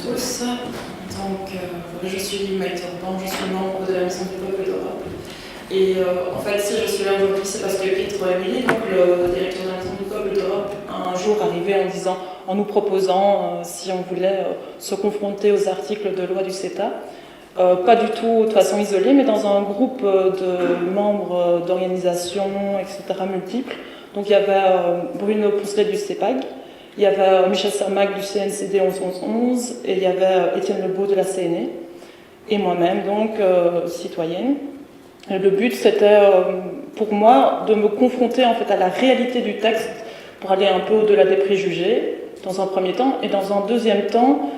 tous. Donc, je suis Maïté Orban, je suis membre de la Maison du Peuple d'Europe. Et en fait, si je suis là aujourd'hui, c'est parce que Pietro Emili, donc le directeur de la Maison du Peuple d'Europe, un jour arrivé en nous proposant si on voulait se confronter aux articles de loi du CETA, pas du tout de façon isolée, mais dans un groupe de membres d'organisations, etc., multiples. Donc il y avait Bruno Pousselet du CEPAG, il y avait Michel Sermac du CNCD 1111 et il y avait Étienne Lebeau de la CNE, et moi-même, donc citoyenne. Et le but, c'était pour moi de me confronter en fait à la réalité du texte pour aller un peu au-delà des préjugés, dans un premier temps, et dans un deuxième temps,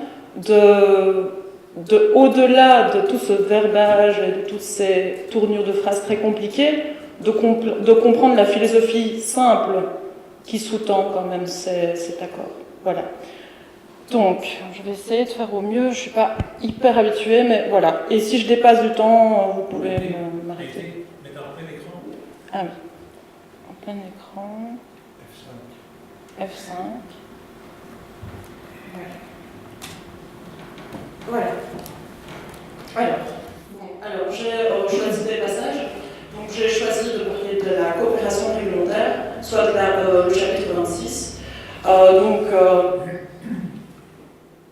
au-delà de tout ce verbage et de toutes ces tournures de phrases très compliquées, de comprendre la philosophie simple qui sous-tend quand même cet accord. Voilà. Donc, je vais essayer de faire au mieux. Je ne suis pas hyper habituée, mais voilà. Et si je dépasse du temps, vous pouvez m'arrêter. Mettez en plein écran. Ah oui. En plein écran. F5. Voilà. Alors j'ai choisi des passages. Donc j'ai choisi de parler de la coopération réglementaire, soit de le chapitre 26.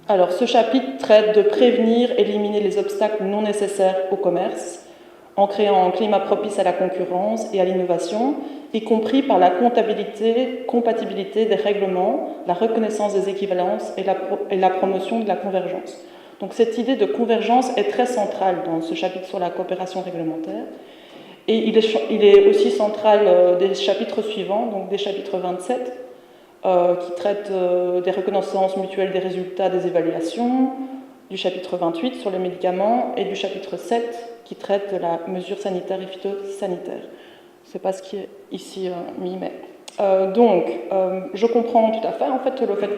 Alors ce chapitre traite de prévenir, éliminer les obstacles non nécessaires au commerce, en créant un climat propice à la concurrence et à l'innovation, y compris par la compatibilité des règlements, la reconnaissance des équivalences et la promotion de la convergence. Donc cette idée de convergence est très centrale dans ce chapitre sur la coopération réglementaire. Et il est aussi central des chapitres suivants, donc des chapitres 27, qui traitent des reconnaissances mutuelles des résultats des évaluations, du chapitre 28 sur les médicaments, et du chapitre 7 qui traite de la mesure sanitaire et phytosanitaire. Ce n'est pas ce qui est ici mis, mais... je comprends tout à fait, en fait, le fait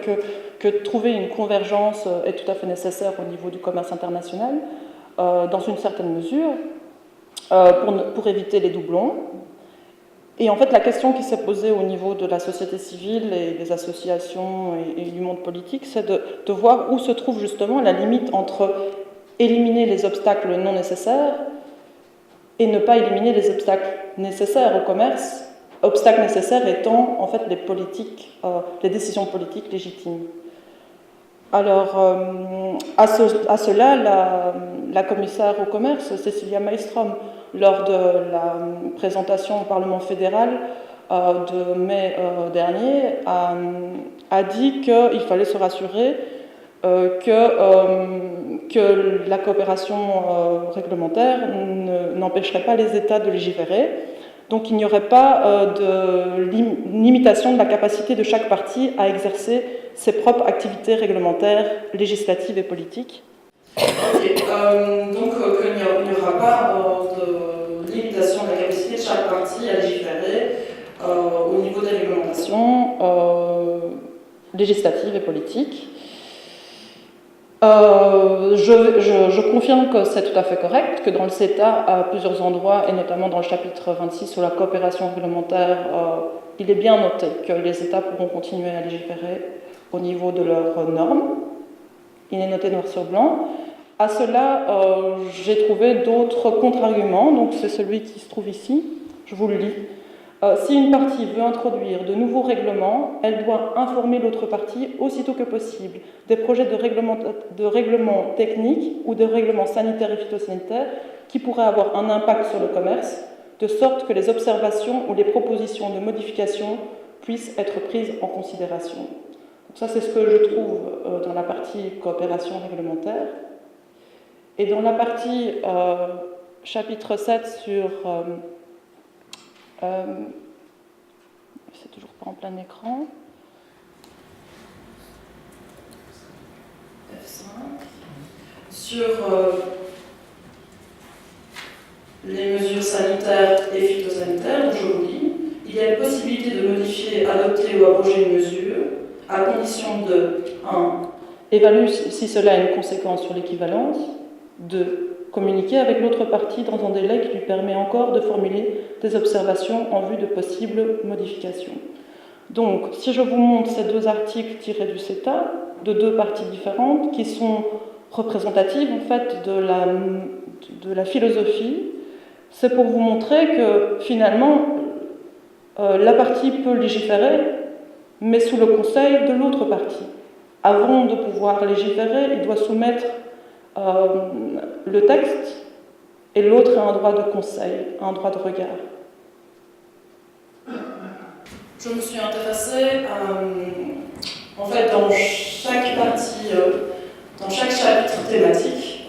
que trouver une convergence est tout à fait nécessaire au niveau du commerce international, dans une certaine mesure, pour éviter les doublons. Et en fait, la question qui s'est posée au niveau de la société civile et des associations et du monde politique, c'est de voir où se trouve justement la limite entre éliminer les obstacles non nécessaires et ne pas éliminer les obstacles nécessaires au commerce, obstacles nécessaires étant en fait les décisions politiques légitimes. Alors, à cela, la commissaire au commerce, Cecilia Malmström, lors de la présentation au Parlement fédéral de mai dernier, a dit qu'il fallait se rassurer que la coopération réglementaire n'empêcherait pas les États de légiférer. Donc il n'y aurait pas de limitation de la capacité de chaque parti à exercer ses propres activités réglementaires, législatives et politiques. Okay. Donc qu'il n'y aura pas de limitation de la capacité de chaque parti à légiférer au niveau des réglementations législatives et politiques. Je confirme que c'est tout à fait correct, que dans le CETA, à plusieurs endroits, et notamment dans le chapitre 26 sur la coopération réglementaire, il est bien noté que les États pourront continuer à légiférer au niveau de leurs normes. Il est noté noir sur blanc. À cela, j'ai trouvé d'autres contre-arguments, donc c'est celui qui se trouve ici, je vous le lis. Si une partie veut introduire de nouveaux règlements, elle doit informer l'autre partie aussitôt que possible des projets de règlements techniques ou de règlements sanitaires et phytosanitaires qui pourraient avoir un impact sur le commerce, de sorte que les observations ou les propositions de modification puissent être prises en considération. Donc ça, c'est ce que je trouve dans la partie coopération réglementaire. Et dans la partie chapitre 7 sur... c'est toujours pas en plein écran. F5. Sur les mesures sanitaires et phytosanitaires, je vous lis, il y a une possibilité de modifier, adopter ou abroger une mesure, à condition de 1. Évaluer si cela a une conséquence sur l'équivalence. 2. Communiquer avec l'autre partie dans un délai qui lui permet encore de formuler des observations en vue de possibles modifications. Donc, si je vous montre ces deux articles tirés du CETA, de deux parties différentes qui sont représentatives en fait de la philosophie. C'est pour vous montrer que finalement la partie peut légiférer, mais sous le conseil de l'autre partie. Avant de pouvoir légiférer, il doit soumettre le texte, et l'autre a un droit de conseil, un droit de regard. Je me suis intéressée en fait dans chaque partie, dans chaque chapitre thématique,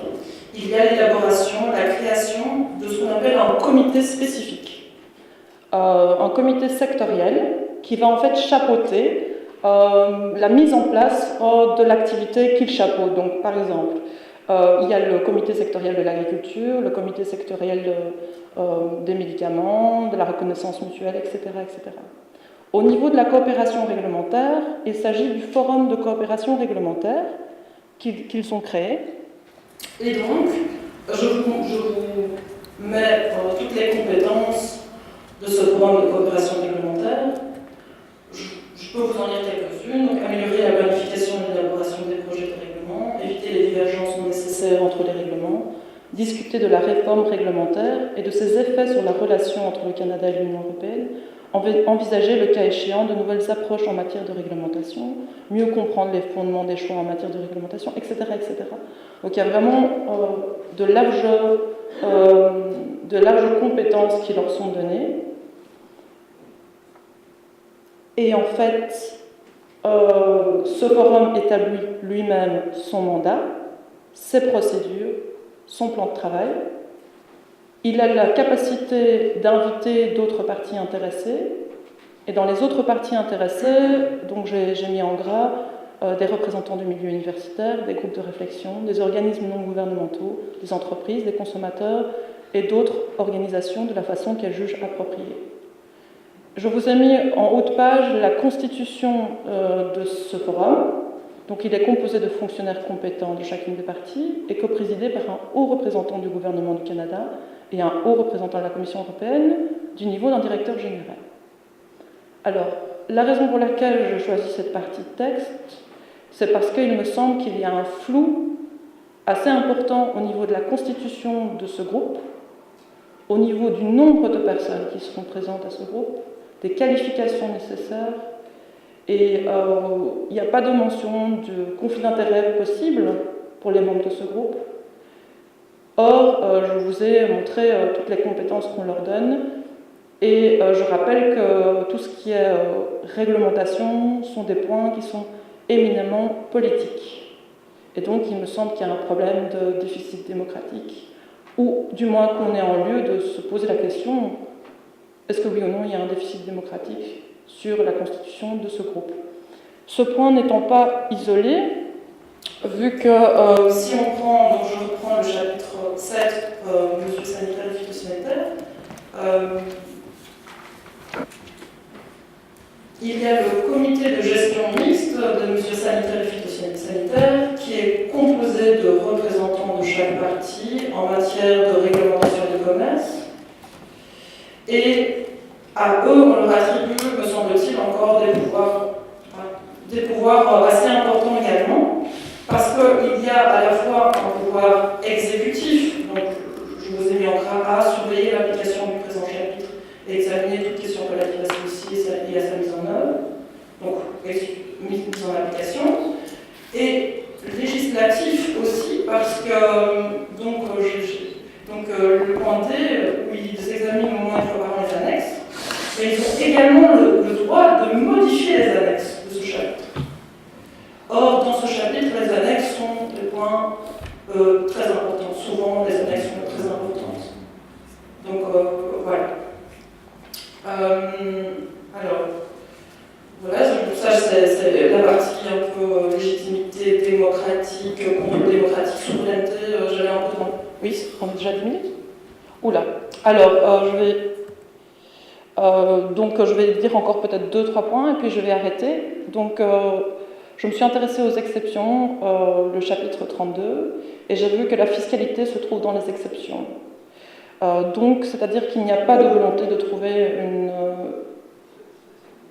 il y a l'élaboration, la création de ce qu'on appelle un comité spécifique, un comité sectoriel qui va en fait chapeauter la mise en place de l'activité qu'il chapeaute. Donc, par exemple, il y a le comité sectoriel de l'agriculture, le comité sectoriel des médicaments, de la reconnaissance mutuelle, etc., etc. Au niveau de la coopération réglementaire, il s'agit du forum de coopération réglementaire qu'ils ont créé. Et donc, je vous mets toutes les compétences de ce forum de coopération réglementaire. Je peux vous en lire quelques-unes. Donc, améliorer la planification et l'élaboration des projets de règlement, éviter les divergences non nécessaires entre les règlements, discuter de la réforme réglementaire et de ses effets sur la relation entre le Canada et l'Union européenne, envisager le cas échéant de nouvelles approches en matière de réglementation, mieux comprendre les fondements des choix en matière de réglementation, etc. etc. Donc il y a vraiment de larges compétences qui leur sont données. Et en fait, ce forum établit lui-même son mandat, ses procédures, son plan de travail. Il a la capacité d'inviter d'autres parties intéressées. Et dans les autres parties intéressées, donc j'ai mis en gras des représentants du milieu universitaire, des groupes de réflexion, des organismes non gouvernementaux, des entreprises, des consommateurs et d'autres organisations de la façon qu'elles jugent appropriée. Je vous ai mis en haut de page la constitution de ce forum. Donc il est composé de fonctionnaires compétents de chacune des parties et coprésidé par un haut représentant du gouvernement du Canada et un haut représentant de la Commission européenne du niveau d'un directeur général. Alors, la raison pour laquelle je choisis cette partie de texte, c'est parce qu'il me semble qu'il y a un flou assez important au niveau de la constitution de ce groupe, au niveau du nombre de personnes qui seront présentes à ce groupe, des qualifications nécessaires, et il n'y a pas de mention de conflit d'intérêts possible pour les membres de ce groupe. Or, je vous ai montré toutes les compétences qu'on leur donne, et je rappelle que tout ce qui est réglementation sont des points qui sont éminemment politiques. Et donc, il me semble qu'il y a un problème de déficit démocratique, ou du moins qu'on est en lieu de se poser la question, est-ce que oui ou non il y a un déficit démocratique sur la constitution de ce groupe. Ce point n'étant pas isolé, vu que si on prend, donc je reprends le chapitre 7, mesures sanitaires et phytosanitaires, il y a le comité de gestion mixte de mesures sanitaires et phytosanitaires qui est composé de représentants de chaque partie en matière de réglementation du commerce. Et à eux, on leur attribue, me semble-t-il, encore des pouvoirs assez importants également, parce qu'il y a à la fois un pouvoir exécutif, donc je vous ai mis en gras à surveiller l'application du présent chapitre et examiner toutes questions relatives à celui-ci et à sa mise en œuvre, donc mise en application, et législatif aussi, parce que le point D, où ils examinent au moins une fois par an les annexes, et ils ont également le droit de modifier les annexes de ce chapitre. Or, dans ce chapitre, les annexes sont des points très importants. Souvent, les annexes sont très importantes. Donc, voilà. Alors, voilà, ça, c'est la partie un peu légitimité démocratique, contrôle démocratique, souveraineté. J'allais un peu dans... Oui, on est déjà 10 minutes. Oula. Alors, je vais dire encore peut-être 2-3 points et puis je vais arrêter. Donc, je me suis intéressée aux exceptions, le chapitre 32, et j'ai vu que la fiscalité se trouve dans les exceptions. Donc, c'est-à-dire qu'il n'y a pas de volonté de trouver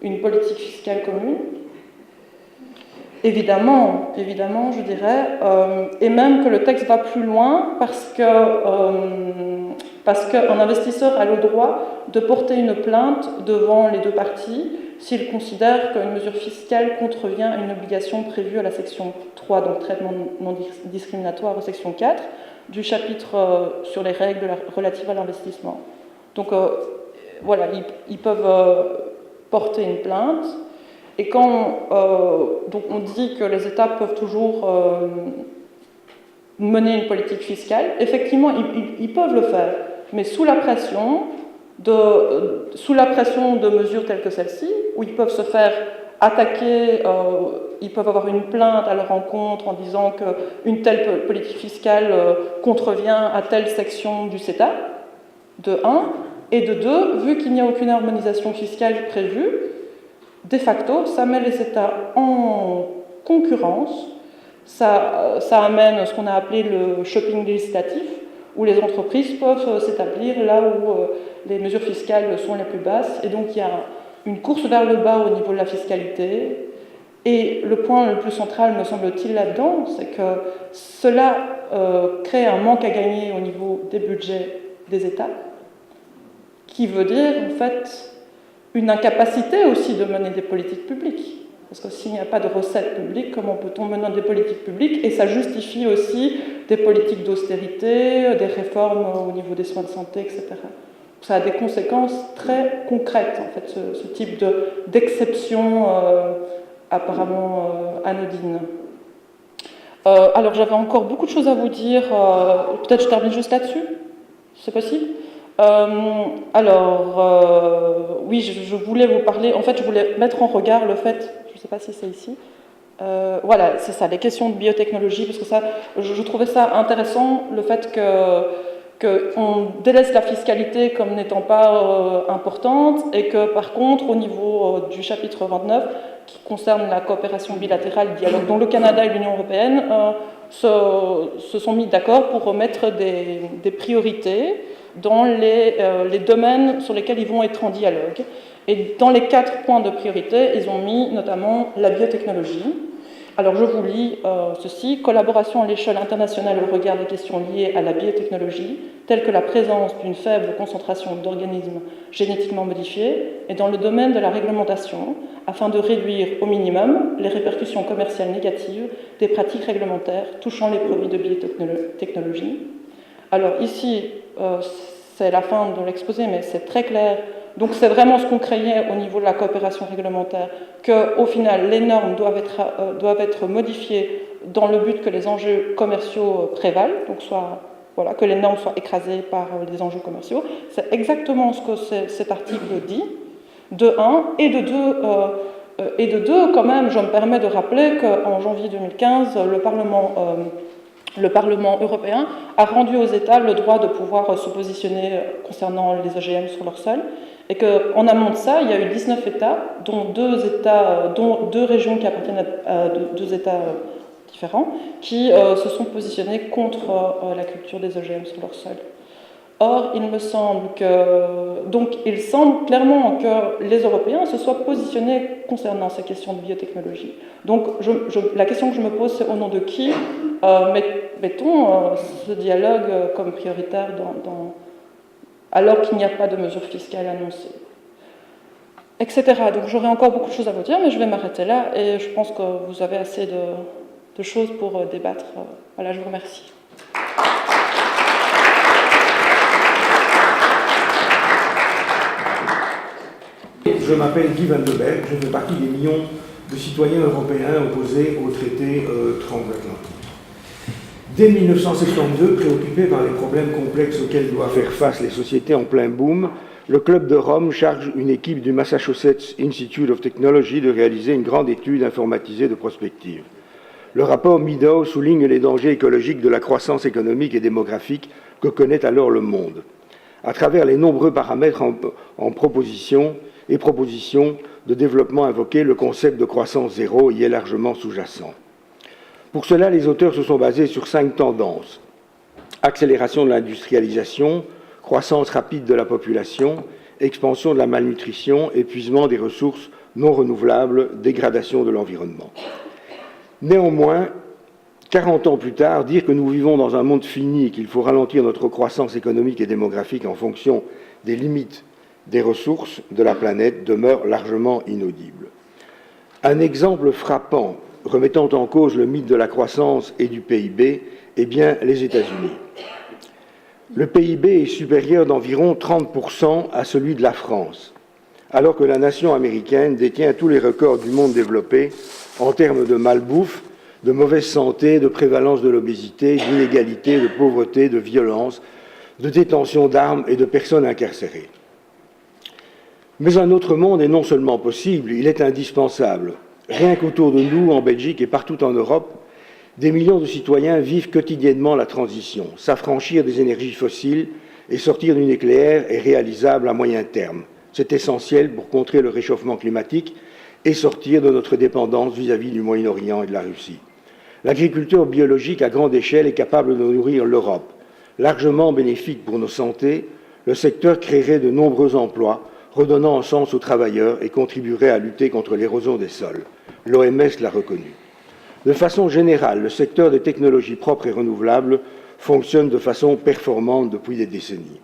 une politique fiscale commune. Évidemment, je dirais, et même que le texte va plus loin parce qu'un investisseur a le droit de porter une plainte devant les deux parties s'il considère qu'une mesure fiscale contrevient à une obligation prévue à la section 3, donc traitement non discriminatoire, ou section 4, du chapitre sur les règles relatives à l'investissement. Donc voilà, ils peuvent porter une plainte. Et quand donc on dit que les États peuvent toujours mener une politique fiscale, effectivement, ils peuvent le faire, mais sous la pression de mesures telles que celle-ci, où ils peuvent se faire attaquer, ils peuvent avoir une plainte à leur encontre en disant qu'une telle politique fiscale contrevient à telle section du CETA, de 1, et de 2, vu qu'il n'y a aucune harmonisation fiscale prévue, de facto, ça met les États en concurrence, ça amène ce qu'on a appelé le shopping législatif, où les entreprises peuvent s'établir là où les mesures fiscales sont les plus basses, et donc il y a une course vers le bas au niveau de la fiscalité. Et le point le plus central, me semble-t-il, là-dedans, c'est que cela crée un manque à gagner au niveau des budgets des États, qui veut dire, en fait, une incapacité aussi de mener des politiques publiques. Parce que s'il n'y a pas de recettes publiques, comment peut-on mener des politiques publiques? Et ça justifie aussi des politiques d'austérité, des réformes au niveau des soins de santé, etc. Ça a des conséquences très concrètes, en fait, ce type d'exception apparemment anodine. Alors j'avais encore beaucoup de choses à vous dire. Peut-être je termine juste là-dessus? C'est possible? Oui, je voulais vous parler, en fait, je voulais mettre en regard le fait, je ne sais pas si c'est ici, voilà, c'est ça, les questions de biotechnologie, parce que ça, je trouvais ça intéressant, le fait qu'on délaisse la fiscalité comme n'étant pas importante, et que par contre, au niveau du chapitre 29, qui concerne la coopération bilatérale, le dialogue, dont le Canada et l'Union européenne se sont mis d'accord pour remettre des priorités dans les domaines sur lesquels ils vont être en dialogue. Et dans les 4 points de priorité, ils ont mis notamment la biotechnologie. Alors je vous lis ceci: collaboration à l'échelle internationale au regard des questions liées à la biotechnologie, telles que la présence d'une faible concentration d'organismes génétiquement modifiés, et dans le domaine de la réglementation, afin de réduire au minimum les répercussions commerciales négatives des pratiques réglementaires touchant les produits de biotechnologie. Alors ici, c'est la fin de l'exposé, mais c'est très clair. Donc c'est vraiment ce qu'on craignait au niveau de la coopération réglementaire, qu'au final, les normes doivent être modifiées dans le but que les enjeux commerciaux prévalent, donc voilà, que les normes soient écrasées par les enjeux commerciaux. C'est exactement ce que cet article dit, de 1, et de 2, quand même, je me permets de rappeler qu'en janvier 2015, le Parlement européen a rendu aux États le droit de pouvoir se positionner concernant les OGM sur leur sol, et qu'en amont de ça, il y a eu 19 États, dont deux régions qui appartiennent à deux États différents, qui se sont positionnés contre la culture des OGM sur leur sol. Or, il semble clairement que les Européens se soient positionnés concernant ces questions de biotechnologie. Donc, la question que je me pose, c'est au nom de qui mettons ce dialogue comme prioritaire alors qu'il n'y a pas de mesures fiscales annoncées, etc. Donc, j'aurais encore beaucoup de choses à vous dire, mais je vais m'arrêter là, et je pense que vous avez assez de choses pour débattre. Voilà, je vous remercie. Je m'appelle Guy Van de Berg, je fais partie des millions de citoyens européens opposés au traité transatlantique. Dès 1972, préoccupé par les problèmes complexes auxquels doivent faire face les sociétés en plein boom, le Club de Rome charge une équipe du Massachusetts Institute of Technology de réaliser une grande étude informatisée de prospective. Le rapport Meadow souligne les dangers écologiques de la croissance économique et démographique que connaît alors le monde. À travers les nombreux paramètres en propositions de développement invoqués, le concept de croissance zéro y est largement sous-jacent. Pour cela, les auteurs se sont basés sur 5 tendances: accélération de l'industrialisation, croissance rapide de la population, expansion de la malnutrition, épuisement des ressources non renouvelables, dégradation de l'environnement. Néanmoins, 40 ans plus tard, dire que nous vivons dans un monde fini et qu'il faut ralentir notre croissance économique et démographique en fonction des limites des ressources de la planète demeure largement inaudible. Un exemple frappant remettant en cause le mythe de la croissance et du PIB est bien les États-Unis. Le PIB est supérieur d'environ 30% à celui de la France, alors que la nation américaine détient tous les records du monde développé en termes de malbouffe, de mauvaise santé, de prévalence de l'obésité, d'inégalité, de pauvreté, de violence, de détention d'armes et de personnes incarcérées. Mais un autre monde est non seulement possible, il est indispensable. Rien qu'autour de nous, en Belgique et partout en Europe, des millions de citoyens vivent quotidiennement la transition. S'affranchir des énergies fossiles et sortir du nucléaire est réalisable à moyen terme. C'est essentiel pour contrer le réchauffement climatique et sortir de notre dépendance vis-à-vis du Moyen-Orient et de la Russie. L'agriculture biologique à grande échelle est capable de nourrir l'Europe. Largement bénéfique pour nos santé, le secteur créerait de nombreux emplois, redonnant un sens aux travailleurs et contribuerait à lutter contre l'érosion des sols. L'OMS l'a reconnu. De façon générale, le secteur des technologies propres et renouvelables fonctionne de façon performante depuis des décennies.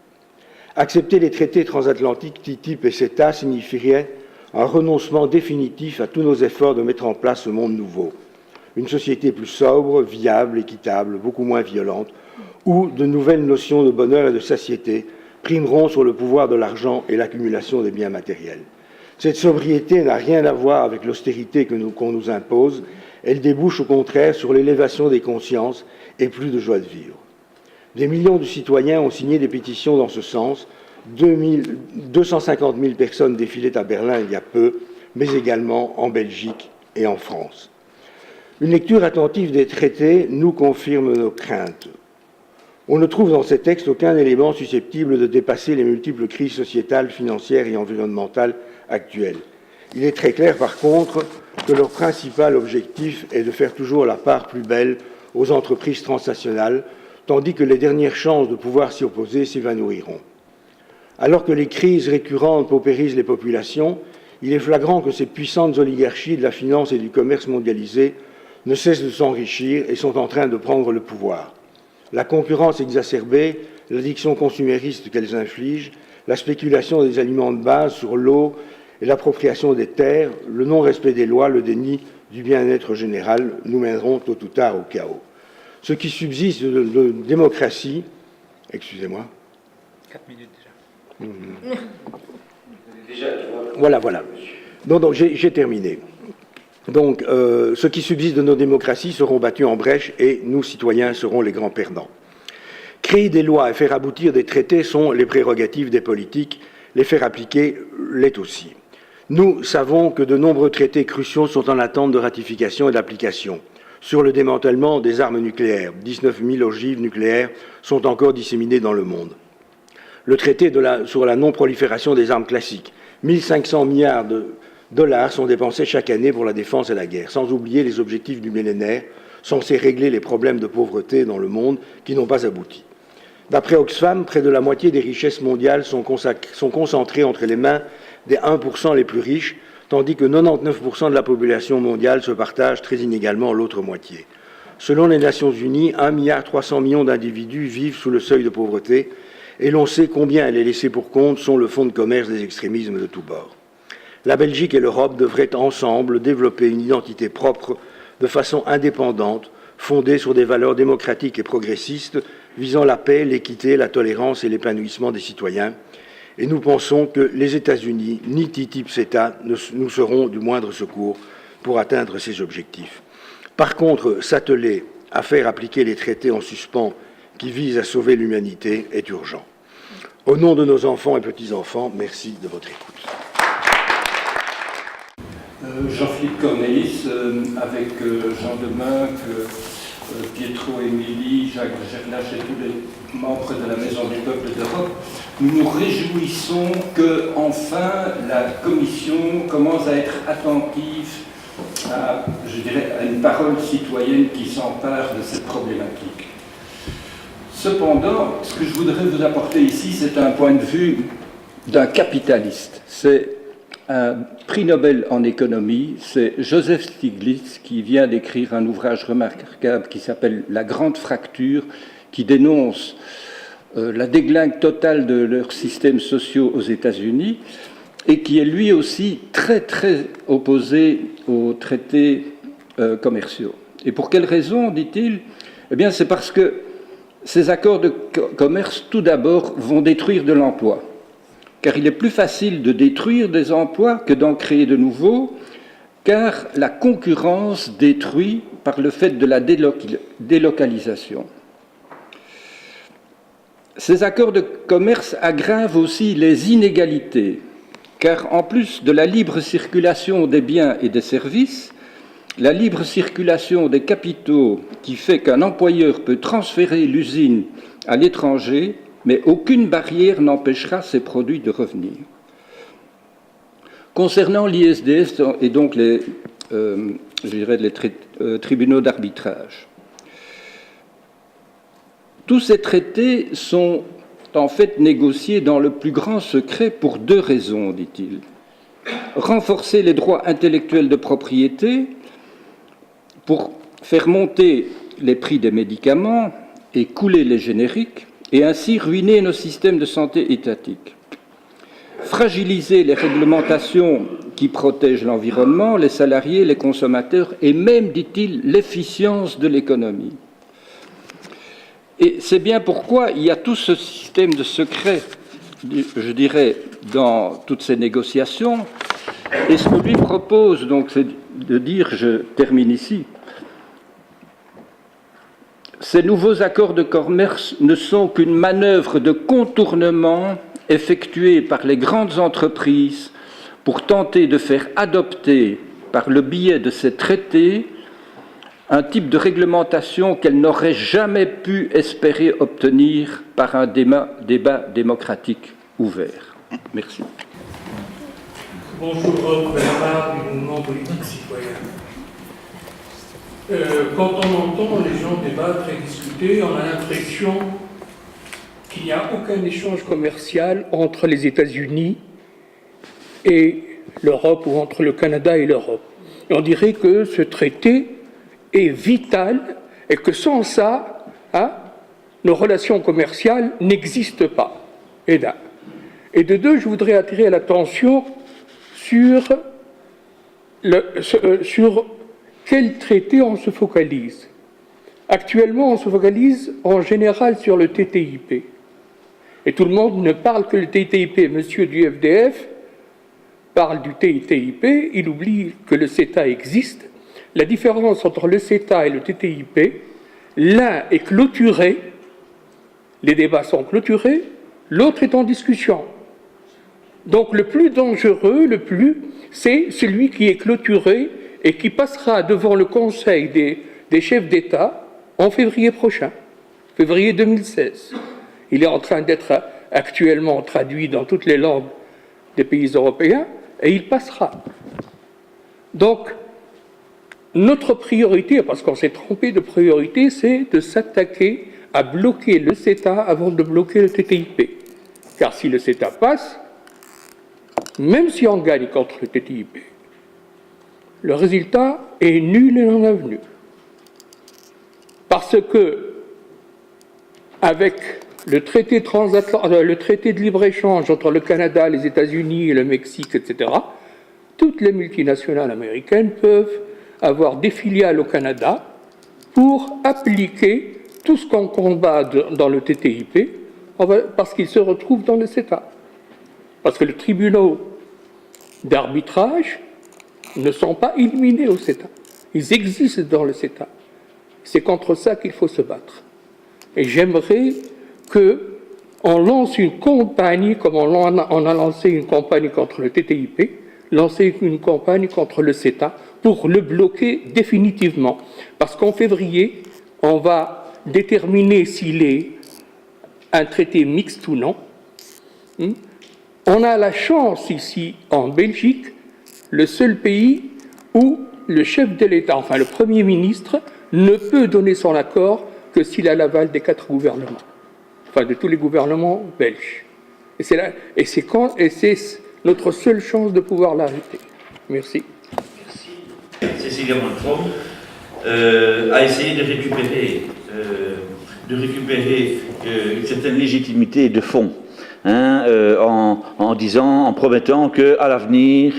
Accepter les traités transatlantiques TTIP et CETA signifierait un renoncement définitif à tous nos efforts de mettre en place ce monde nouveau. Une société plus sobre, viable, équitable, beaucoup moins violente, où de nouvelles notions de bonheur et de satiété primeront sur le pouvoir de l'argent et l'accumulation des biens matériels. Cette sobriété n'a rien à voir avec l'austérité qu'on nous impose, elle débouche au contraire sur l'élévation des consciences et plus de joie de vivre. Des millions de citoyens ont signé des pétitions dans ce sens, 250 000 personnes défilaient à Berlin il y a peu, mais également en Belgique et en France. Une lecture attentive des traités nous confirme nos craintes. On ne trouve dans ces textes aucun élément susceptible de dépasser les multiples crises sociétales, financières et environnementales actuelles. Il est très clair, par contre, que leur principal objectif est de faire toujours la part plus belle aux entreprises transnationales, tandis que les dernières chances de pouvoir s'y opposer s'évanouiront. Alors que les crises récurrentes paupérisent les populations, il est flagrant que ces puissantes oligarchies de la finance et du commerce mondialisé ne cessent de s'enrichir et sont en train de prendre le pouvoir. La concurrence exacerbée, l'addiction consumériste qu'elles infligent, la spéculation des aliments de base sur l'eau et l'appropriation des terres, le non-respect des lois, le déni du bien-être général nous mèneront tôt ou tard au chaos. Ce qui subsiste de démocratie... Excusez-moi. 4 minutes déjà. Voilà. Donc j'ai terminé. Donc, ceux qui subsistent de nos démocraties seront battus en brèche et nous, citoyens, serons les grands perdants. Créer des lois et faire aboutir des traités sont les prérogatives des politiques, les faire appliquer l'est aussi. Nous savons que de nombreux traités cruciaux sont en attente de ratification et d'application. Sur le démantèlement des armes nucléaires, 19 000 ogives nucléaires sont encore disséminées dans le monde. Le traité sur la non-prolifération des armes classiques, 1 500 milliards de dollars sont dépensés chaque année pour la défense et la guerre, sans oublier les objectifs du millénaire, censés régler les problèmes de pauvreté dans le monde qui n'ont pas abouti. D'après Oxfam, près de la moitié des richesses mondiales sont concentrées entre les mains des 1% les plus riches, tandis que 99% de la population mondiale se partage très inégalement l'autre moitié. Selon les Nations Unies, 1,3 milliard d'individus vivent sous le seuil de pauvreté, et l'on sait combien les laissés pour compte sont le fonds de commerce des extrémismes de tous bords. La Belgique et l'Europe devraient ensemble développer une identité propre de façon indépendante, fondée sur des valeurs démocratiques et progressistes visant la paix, l'équité, la tolérance et l'épanouissement des citoyens. Et nous pensons que les États-Unis, ni TTIP CETA, ne nous seront du moindre secours pour atteindre ces objectifs. Par contre, s'atteler à faire appliquer les traités en suspens qui visent à sauver l'humanité est urgent. Au nom de nos enfants et petits-enfants, merci de votre écoute. Jean-Philippe Cornelis, avec Jean Demeunk, Pietro Émilie, Jacques Gerlache et tous les membres de la Maison du Peuple d'Europe, nous nous réjouissons que, enfin, la Commission commence à être attentive à une parole citoyenne qui s'empare de cette problématique. Cependant, ce que je voudrais vous apporter ici, c'est un point de vue d'un capitaliste. C'est un prix Nobel en économie, c'est Joseph Stiglitz, qui vient d'écrire un ouvrage remarquable qui s'appelle « La grande fracture », qui dénonce la déglingue totale de leurs systèmes sociaux aux États-Unis et qui est lui aussi très, très opposé aux traités commerciaux. Et pour quelle raison, dit-il? Eh bien, c'est parce que ces accords de commerce, tout d'abord, vont détruire de l'emploi. Car il est plus facile de détruire des emplois que d'en créer de nouveaux, car la concurrence détruit par le fait de la délocalisation. Ces accords de commerce aggravent aussi les inégalités, car en plus de la libre circulation des biens et des services, la libre circulation des capitaux qui fait qu'un employeur peut transférer l'usine à l'étranger, mais aucune barrière n'empêchera ces produits de revenir. Concernant l'ISDS et donc les tribunaux d'arbitrage, tous ces traités sont en fait négociés dans le plus grand secret pour deux raisons, dit-il. Renforcer les droits intellectuels de propriété pour faire monter les prix des médicaments et couler les génériques, et ainsi ruiner nos systèmes de santé étatiques. Fragiliser les réglementations qui protègent l'environnement, les salariés, les consommateurs et même, dit-il, l'efficience de l'économie. Et c'est bien pourquoi il y a tout ce système de secret, je dirais, dans toutes ces négociations. Et ce que lui propose, donc, c'est de dire, je termine ici, ces nouveaux accords de commerce ne sont qu'une manœuvre de contournement effectuée par les grandes entreprises pour tenter de faire adopter, par le biais de ces traités, un type de réglementation qu'elles n'auraient jamais pu espérer obtenir par un débat démocratique ouvert. Merci. Bonjour, Rob Bernard du mouvement politique citoyen. Quand on entend les gens débattre et discuter, on a l'impression qu'il n'y a aucun échange commercial entre les États-Unis et l'Europe ou entre le Canada et l'Europe. Et on dirait que ce traité est vital et que sans ça, nos relations commerciales n'existent pas. Et de deux, je voudrais attirer l'attention sur quel traité on se focalise. Actuellement, on se focalise en général sur le TTIP. Et tout le monde ne parle que le TTIP. Monsieur du FDF parle du TTIP, il oublie que le CETA existe. La différence entre le CETA et le TTIP, l'un est clôturé, les débats sont clôturés, l'autre est en discussion. Donc le plus dangereux, c'est celui qui est clôturé et qui passera devant le Conseil des chefs d'État en février prochain, février 2016. Il est en train d'être actuellement traduit dans toutes les langues des pays européens et il passera. Donc, notre priorité, parce qu'on s'est trompé de priorité, c'est de s'attaquer à bloquer le CETA avant de bloquer le TTIP. Car si le CETA passe, même si on gagne contre le TTIP, le résultat est nul et non avenu. Parce que, avec le traité de libre-échange entre le Canada, les États-Unis, le Mexique, etc., toutes les multinationales américaines peuvent avoir des filiales au Canada pour appliquer tout ce qu'on combat dans le TTIP, parce qu'ils se retrouvent dans le CETA. Parce que les tribunaux d'arbitrage ne sont pas éliminés au CETA. Ils existent dans le CETA. C'est contre ça qu'il faut se battre. Et j'aimerais qu'on lance une campagne, comme on a lancé une campagne contre le TTIP, lancer une campagne contre le CETA pour le bloquer définitivement. Parce qu'en février, on va déterminer s'il est un traité mixte ou non. On a la chance ici, en Belgique, le seul pays où le chef de l'État, enfin le Premier ministre, ne peut donner son accord que s'il a l'aval des 4 gouvernements, enfin de tous les gouvernements belges. Et c'est notre seule chance de pouvoir l'arrêter. Merci. Cécilia Malmström a essayé de récupérer une certaine légitimité de fond, en disant, en promettant qu'à l'avenir,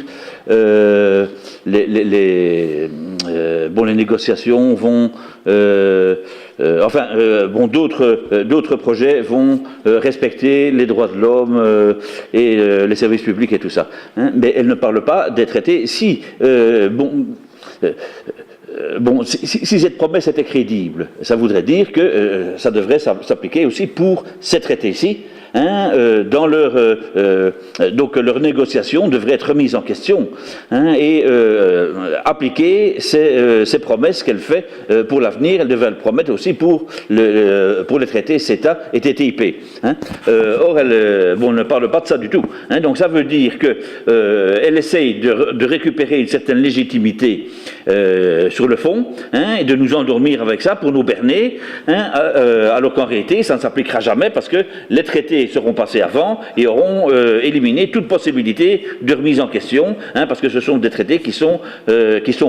les négociations vont, d'autres projets vont respecter les droits de l'homme et les services publics et tout ça. Mais elle ne parle pas des traités. Si cette promesse était crédible, ça voudrait dire que ça devrait s'appliquer aussi pour ces traités-ci. Donc leur négociation devrait être remise en question et appliquer ces promesses qu'elle fait pour l'avenir. Elle devrait le promettre aussi pour les traités CETA et TTIP. Or, elle ne parle pas de ça du tout. Donc ça veut dire qu'elle essaye de récupérer une certaine légitimité sur le fond et de nous endormir avec ça pour nous berner, alors qu'en réalité ça ne s'appliquera jamais parce que les traités seront passés avant et auront éliminé toute possibilité de remise en question, parce que ce sont des traités qui sont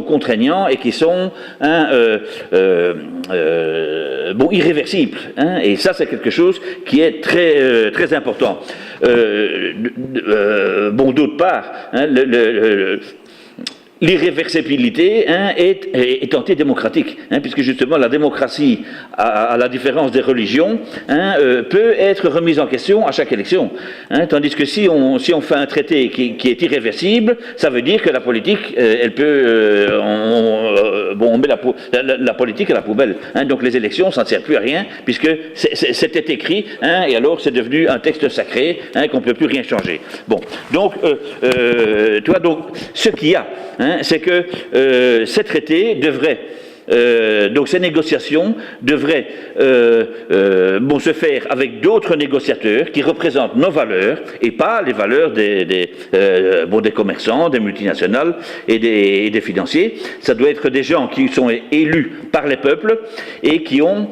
contraignants et qui sont irréversibles. Et ça, c'est quelque chose qui est très, très important. D'autre part, l'irréversibilité est antidémocratique, puisque justement la démocratie, à la différence des religions, peut être remise en question à chaque élection. Tandis que si on fait un traité qui est irréversible, ça veut dire que la politique, elle peut, on met la politique à la poubelle. Donc les élections, ça ne sert plus à rien, puisque c'était écrit, et alors c'est devenu un texte sacré, qu'on ne peut plus rien changer. Bon, donc, donc ce qu'il y a, c'est que ces traités devraient, donc ces négociations devraient se faire avec d'autres négociateurs qui représentent nos valeurs et pas les valeurs des commerçants, des multinationales et des financiers. Ça doit être des gens qui sont élus par les peuples et qui ont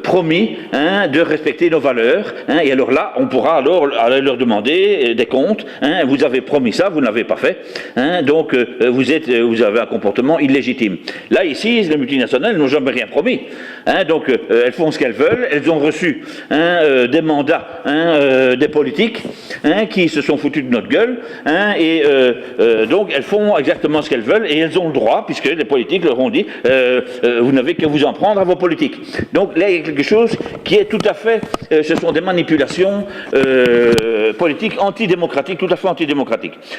promis de respecter nos valeurs. Et alors là, on pourra alors aller leur demander des comptes. Vous avez promis ça, vous ne l'avez pas fait. Donc vous avez un comportement illégitime. Là, ici, les multinationales n'ont jamais rien promis. Donc, elles font ce qu'elles veulent. Elles ont reçu des mandats des politiques qui se sont foutus de notre gueule. Donc, elles font exactement ce qu'elles veulent et elles ont le droit, puisque les politiques leur ont dit vous n'avez que vous en prendre à vos politiques. Donc, là, il y a quelque chose qui est tout à fait... ce sont des manipulations politiques antidémocratiques, tout à fait antidémocratiques.